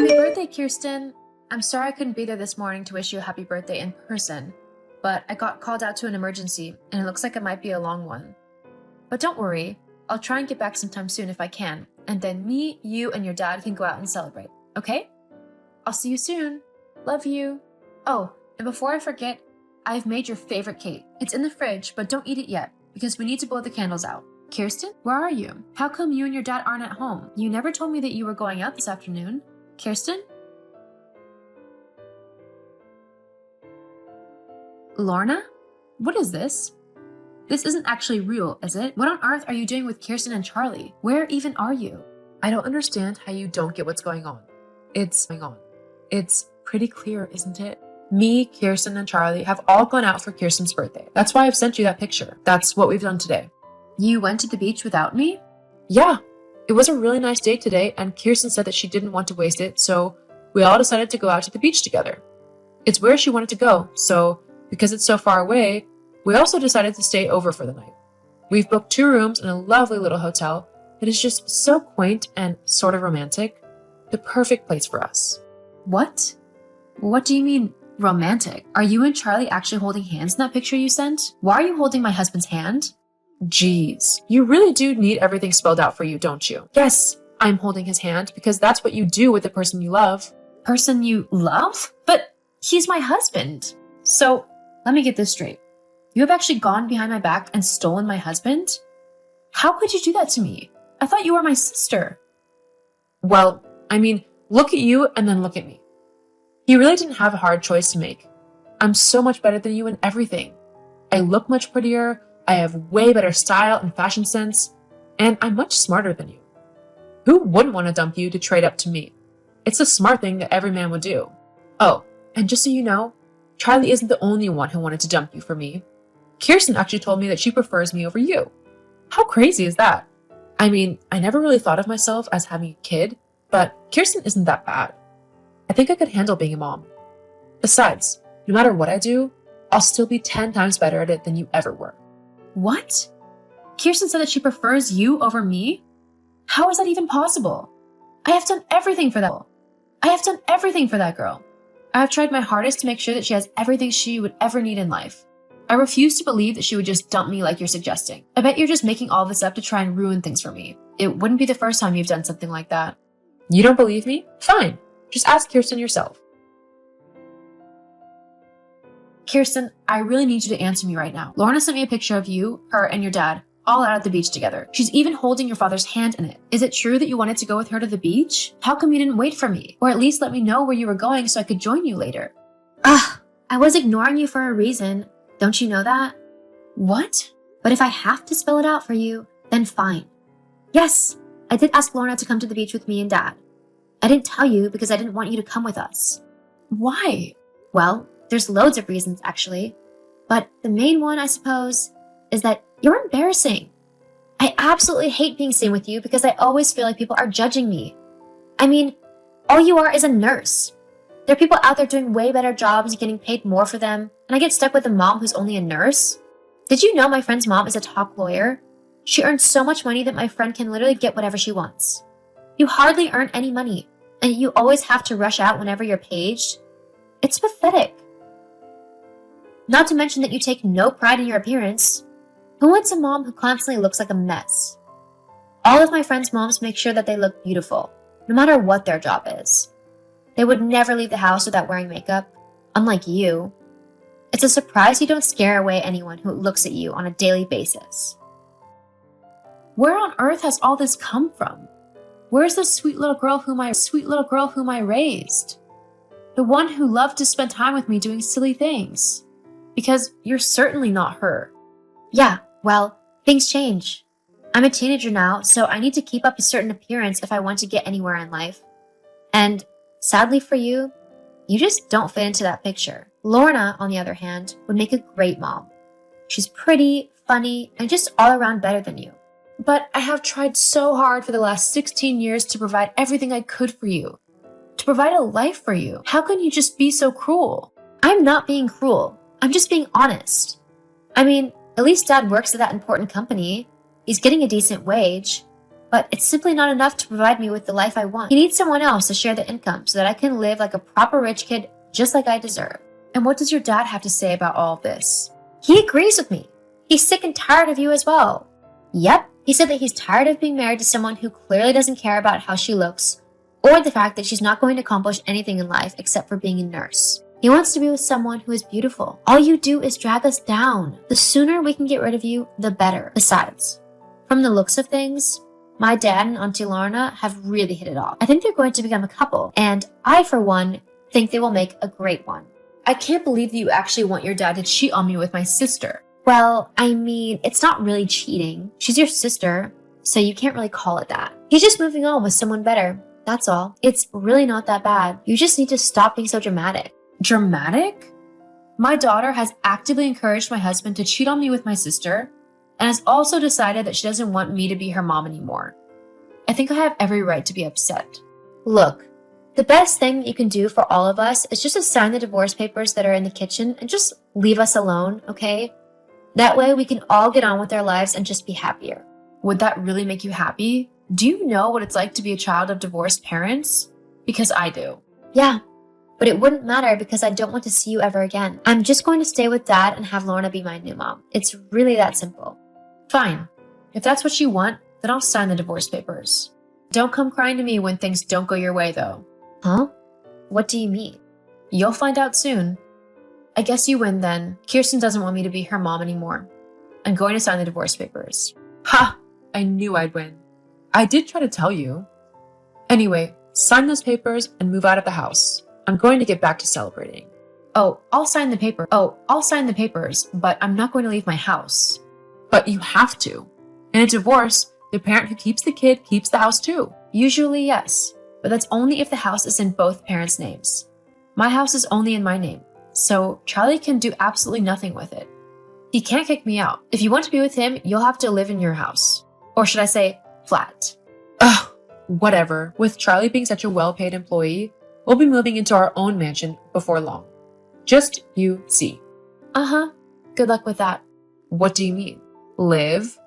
Happy birthday, Kirsten! I'm sorry I couldn't be there this morning to wish you a happy birthday in person, but I got called out to an emergency, and it looks like it might be a long one. But don't worry, I'll try and get back sometime soon if I can, and then me, you, and your dad can go out and celebrate, okay? I'll see you soon. Love you. Oh, and before I forget, I've made your favorite cake. It's in the fridge, but don't eat it yet, because we need to blow the candles out. Kirsten, where are you? How come you and your dad aren't at home? You never told me that you were going out this afternoon. Kirsten? Lorna? What is this? This isn't actually real, is it? What on earth are you doing with Kirsten and Charlie? Where even are you? I don't understand how you don't get what's going on. It's pretty clear, isn't it? Me, Kirsten, and Charlie have all gone out for Kirsten's birthday. That's why I've sent you that picture. That's what we've done today. You went to the beach without me? Yeah. It was a really nice date today, and Kirsten said that she didn't want to waste it, so we all decided to go out to the beach together. It's where she wanted to go, so because it's so far away, we also decided to stay over for the night. We've booked 2 rooms in a lovely little hotel that is just so quaint and sort of romantic. The perfect place for us. What? What do you mean, romantic? Are you and Charlie actually holding hands in that picture you sent? Why are you holding my husband's hand? Jeez, you really do need everything spelled out for you, don't you? Yes, I'm holding his hand because that's what you do with the person you love. Person you love? But he's my husband. So, let me get this straight. You have actually gone behind my back and stolen my husband? How could you do that to me? I thought you were my sister. Well, I mean, look at you and then look at me. He really didn't have a hard choice to make. I'm so much better than you in everything. I look much prettier, I have way better style and fashion sense, and I'm much smarter than you. Who wouldn't want to dump you to trade up to me? It's a smart thing that every man would do. Oh, and just so you know, Charlie isn't the only one who wanted to dump you for me. Kirsten actually told me that she prefers me over you. How crazy is that? I mean, I never really thought of myself as having a kid, but Kirsten isn't that bad. I think I could handle being a mom. Besides, no matter what I do, I'll still be 10 times better at it than you ever were. What? Kirsten said that she prefers you over me? How is that even possible? I have done everything for that girl. I have tried my hardest to make sure that she has everything she would ever need in life. I refuse to believe that she would just dump me like you're suggesting. I bet you're just making all this up to try and ruin things for me. It wouldn't be the first time you've done something like that. You don't believe me? Fine. Just ask Kirsten yourself. Kirsten, I really need you to answer me right now. Lorna sent me a picture of you, her, and your dad, all out at the beach together. She's even holding your father's hand in it. Is it true that you wanted to go with her to the beach? How come you didn't wait for me? Or at least let me know where you were going so I could join you later? I was ignoring you for a reason. Don't you know that? What? But if I have to spell it out for you, then fine. Yes, I did ask Lorna to come to the beach with me and Dad. I didn't tell you because I didn't want you to come with us. Why? Well, there's loads of reasons, actually. But the main one, I suppose, is that you're embarrassing. I absolutely hate being seen with you because I always feel like people are judging me. I mean, all you are is a nurse. There are people out there doing way better jobs and getting paid more for them, and I get stuck with a mom who's only a nurse? Did you know my friend's mom is a top lawyer? She earns so much money that my friend can literally get whatever she wants. You hardly earn any money, and you always have to rush out whenever you're paged. It's pathetic. Not to mention that you take no pride in your appearance. Who wants a mom who constantly looks like a mess? All of my friends' moms make sure that they look beautiful, no matter what their job is. They would never leave the house without wearing makeup, unlike you. It's a surprise you don't scare away anyone who looks at you on a daily basis. Where on earth has all this come from? Where's the sweet little girl whom I raised? The one who loved to spend time with me doing silly things. Because you're certainly not her. Yeah, well, things change. I'm a teenager now, so I need to keep up a certain appearance if I want to get anywhere in life. And sadly for you, you just don't fit into that picture. Lorna, on the other hand, would make a great mom. She's pretty, funny, and just all around better than you. But I have tried so hard for the last 16 years to provide everything I could for you. To provide a life for you. How can you just be so cruel? I'm not being cruel. I'm just being honest. I mean, at least Dad works at that important company. He's getting a decent wage. but it's simply not enough to provide me with the life I want. He needs someone else to share the income so that I can live like a proper rich kid just like I deserve. And what does your dad have to say about all of this? He agrees with me. He's sick and tired of you as well. Yep, he said that he's tired of being married to someone who clearly doesn't care about how she looks or the fact that she's not going to accomplish anything in life except for being a nurse. He wants to be with someone who is beautiful. All you do is drag us down. The sooner we can get rid of you, the better. Besides, from the looks of things, my dad and Auntie Lorna have really hit it off. I think they're going to become a couple, and I, for one, think they will make a great one. I can't believe that you actually want your dad to cheat on me with my sister. Well, I mean, it's not really cheating. She's your sister, so you can't really call it that. He's just moving on with someone better. That's all. It's really not that bad. You just need to stop being so dramatic. Dramatic? My daughter has actively encouraged my husband to cheat on me with my sister and has also decided that she doesn't want me to be her mom anymore. I think I have every right to be upset. Look, the best thing that you can do for all of us is just to sign the divorce papers that are in the kitchen and just leave us alone, okay? That way we can all get on with our lives and just be happier. Would that really make you happy? Do you know what it's like to be a child of divorced parents? Because I do. Yeah, but it wouldn't matter because I don't want to see you ever again. I'm just going to stay with Dad and have Lorna be my new mom. It's really that simple. Fine. If that's what you want, then I'll sign the divorce papers. Don't come crying to me when things don't go your way, though. Huh? What do you mean? You'll find out soon. I guess you win then. Kirsten doesn't want me to be her mom anymore. I'm going to sign the divorce papers. Ha! I knew I'd win. I did try to tell you. Anyway, sign those papers and move out of the house. I'm going to get back to celebrating. I'll sign the papers, but I'm not going to leave my house. But you have to. In a divorce, the parent who keeps the kid keeps the house too. Usually, yes, but that's only if the house is in both parents' names. My house is only in my name, so Charlie can do absolutely nothing with it. He can't kick me out. If you want to be with him, you'll have to live in your house. Or should I say, flat. Ugh, whatever. With Charlie being such a well-paid employee, we'll be moving into our own mansion before long. Just you see. Uh-huh. Good luck with that. What do you mean? Live?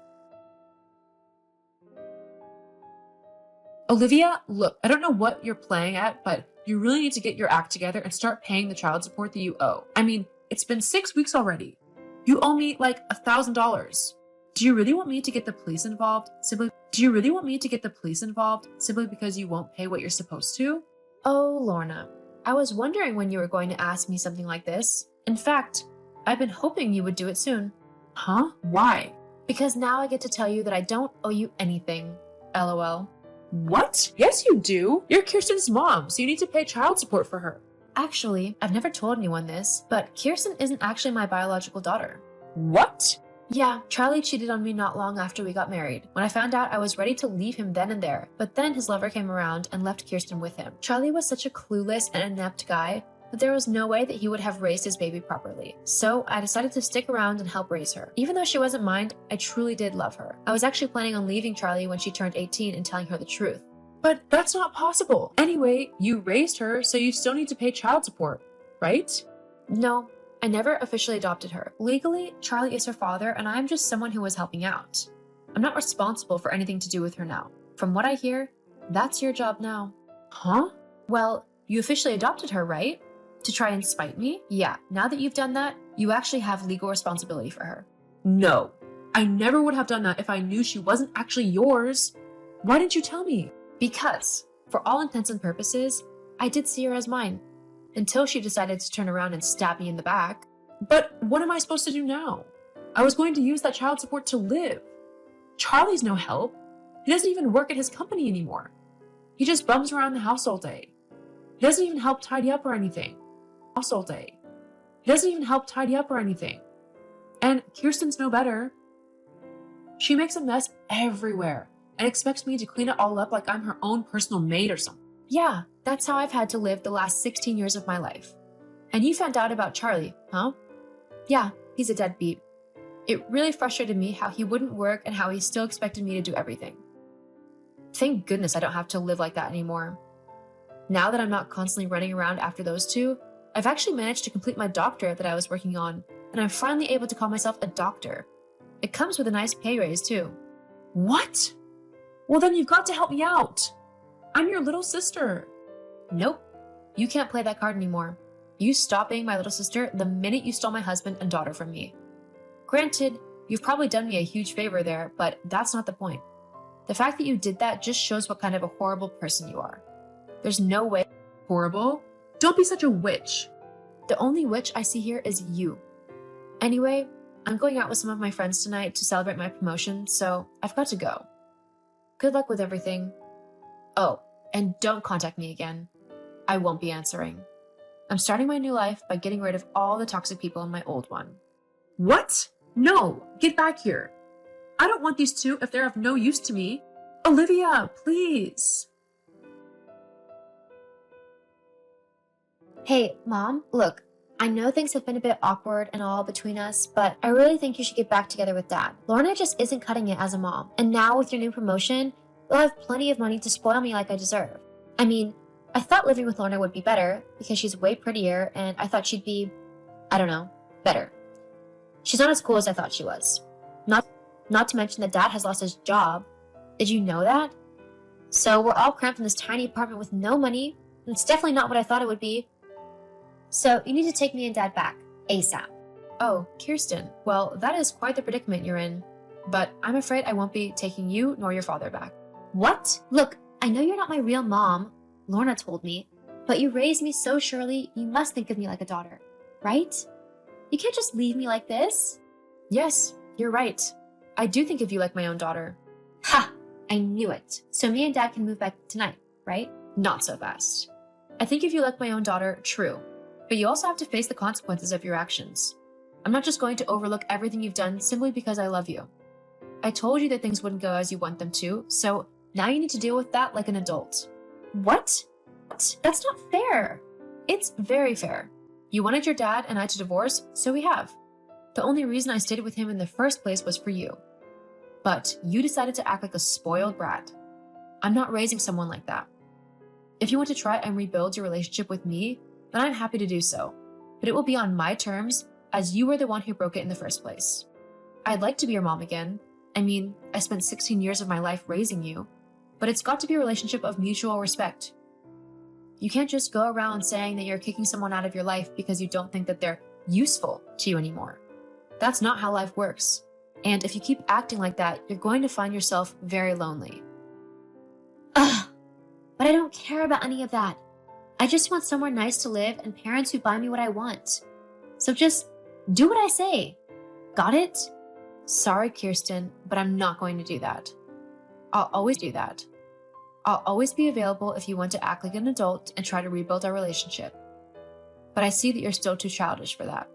Olivia, look, I don't know what you're playing at, but you really need to get your act together and start paying the child support that you owe. I mean, it's been 6 weeks already. You owe me like $1,000. Do you really want me to get the police involved simply because you won't pay what you're supposed to? Oh, Lorna, I was wondering when you were going to ask me something like this. In fact, I've been hoping you would do it soon. Huh? Why? Because now I get to tell you that I don't owe you anything. LOL. What? Yes, you do. You're Kirsten's mom, so you need to pay child support for her. Actually, I've never told anyone this, but Kirsten isn't actually my biological daughter. What? Yeah, Charlie cheated on me not long after we got married. When I found out, I was ready to leave him then and there, but then his lover came around and left Kirsten with him. Charlie was such a clueless and inept guy that there was no way that he would have raised his baby properly. So I decided to stick around and help raise her. Even though she wasn't mine, I truly did love her. I was actually planning on leaving Charlie when she turned 18 and telling her the truth. But that's not possible. Anyway, you raised her, so you still need to pay child support, right? No, I never officially adopted her. Legally, Charlie is her father, and I'm just someone who was helping out. I'm not responsible for anything to do with her now. From what I hear, that's your job now. Huh? Well, you officially adopted her, right? To try and spite me? Yeah, now that you've done that, you actually have legal responsibility for her. No, I never would have done that if I knew she wasn't actually yours. Why didn't you tell me? Because, for all intents and purposes, I did see her as mine. Until she decided to turn around and stab me in the back. But what am I supposed to do now? I was going to use that child support to live. Charlie's no help. He doesn't even work at his company anymore. He just bums around the house all day. He doesn't even help tidy up or anything. And Kirsten's no better. She makes a mess everywhere and expects me to clean it all up like I'm her own personal maid or something. Yeah, that's how I've had to live the last 16 years of my life. And you found out about Charlie, huh? Yeah, he's a deadbeat. It really frustrated me how he wouldn't work and how he still expected me to do everything. Thank goodness I don't have to live like that anymore. Now that I'm not constantly running around after those two, I've actually managed to complete my doctorate that I was working on, and I'm finally able to call myself a doctor. It comes with a nice pay raise too. What? Well, then you've got to help me out. I'm your little sister. Nope. You can't play that card anymore. You stop being my little sister the minute you stole my husband and daughter from me. Granted, you've probably done me a huge favor there, but that's not the point. The fact that you did that just shows what kind of a horrible person you are. There's no way. Horrible? Don't be such a witch. The only witch I see here is you. Anyway, I'm going out with some of my friends tonight to celebrate my promotion, so I've got to go. Good luck with everything. Oh, and don't contact me again. I won't be answering. I'm starting my new life by getting rid of all the toxic people in my old one. What? No, get back here. I don't want these two if they're of no use to me. Olivia, please. Hey, Mom, look, I know things have been a bit awkward and all between us, but I really think you should get back together with Dad. Lorna just isn't cutting it as a mom, and now with your new promotion, you'll have plenty of money to spoil me like I deserve. I mean, I thought living with Lorna would be better because she's way prettier and I thought she'd be, I don't know, better. She's not as cool as I thought she was. Not to mention that Dad has lost his job. Did you know that? So we're all cramped in this tiny apartment with no money, and it's definitely not what I thought it would be. So you need to take me and Dad back, ASAP. Oh, Kirsten, well, that is quite the predicament you're in. But I'm afraid I won't be taking you nor your father back. What? Look, I know you're not my real mom, Lorna told me, but you raised me so surely you must think of me like a daughter, right? You can't just leave me like this. Yes, you're right. I do think of you like my own daughter. Ha! I knew it. So me and Dad can move back tonight, right? Not so fast. I think of you like my own daughter, true. But you also have to face the consequences of your actions. I'm not just going to overlook everything you've done simply because I love you. I told you that things wouldn't go as you want them to, so now you need to deal with that like an adult. What? That's not fair. It's very fair. You wanted your dad and I to divorce, so we have. The only reason I stayed with him in the first place was for you. But you decided to act like a spoiled brat. I'm not raising someone like that. If you want to try and rebuild your relationship with me, then I'm happy to do so. But it will be on my terms, as you were the one who broke it in the first place. I'd like to be your mom again. I mean, I spent 16 years of my life raising you, but it's got to be a relationship of mutual respect. You can't just go around saying that you're kicking someone out of your life because you don't think that they're useful to you anymore. That's not how life works. And if you keep acting like that, you're going to find yourself very lonely. Ugh, but I don't care about any of that. I just want somewhere nice to live and parents who buy me what I want. So just do what I say. Got it? Sorry, Kirsten, but I'm not going to do that. I'll always do that. I'll always be available if you want to act like an adult and try to rebuild our relationship. But I see that you're still too childish for that.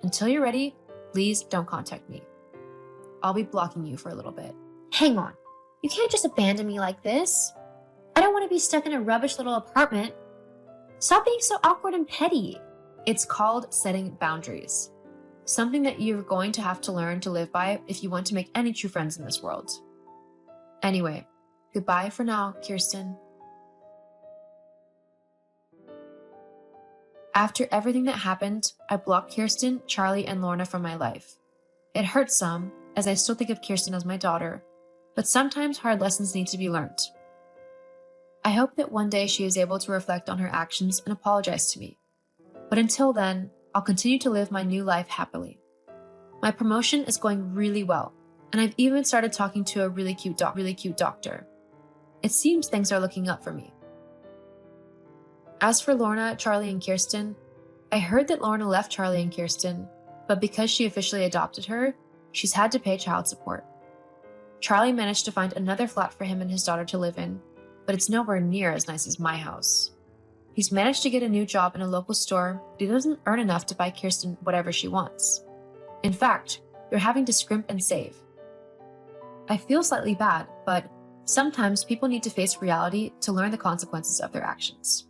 Until you're ready, please don't contact me. I'll be blocking you for a little bit. Hang on. You can't just abandon me like this. I don't want to be stuck in a rubbish little apartment. Stop being so awkward and petty. It's called setting boundaries. Something that you're going to have to learn to live by if you want to make any true friends in this world. Anyway, goodbye for now, Kirsten. After everything that happened, I blocked Kirsten, Charlie, and Lorna from my life. It hurts some, as I still think of Kirsten as my daughter, but sometimes hard lessons need to be learned. I hope that one day she is able to reflect on her actions and apologize to me. But until then, I'll continue to live my new life happily. My promotion is going really well, and I've even started talking to a really cute doctor. It seems things are looking up for me. As for Lorna, Charlie, and Kirsten, I heard that Lorna left Charlie and Kirsten, but because she officially adopted her, she's had to pay child support. Charlie managed to find another flat for him and his daughter to live in, but it's nowhere near as nice as my house. He's managed to get a new job in a local store, but he doesn't earn enough to buy Kirsten whatever she wants. In fact, they're having to scrimp and save. I feel slightly bad, but sometimes people need to face reality to learn the consequences of their actions.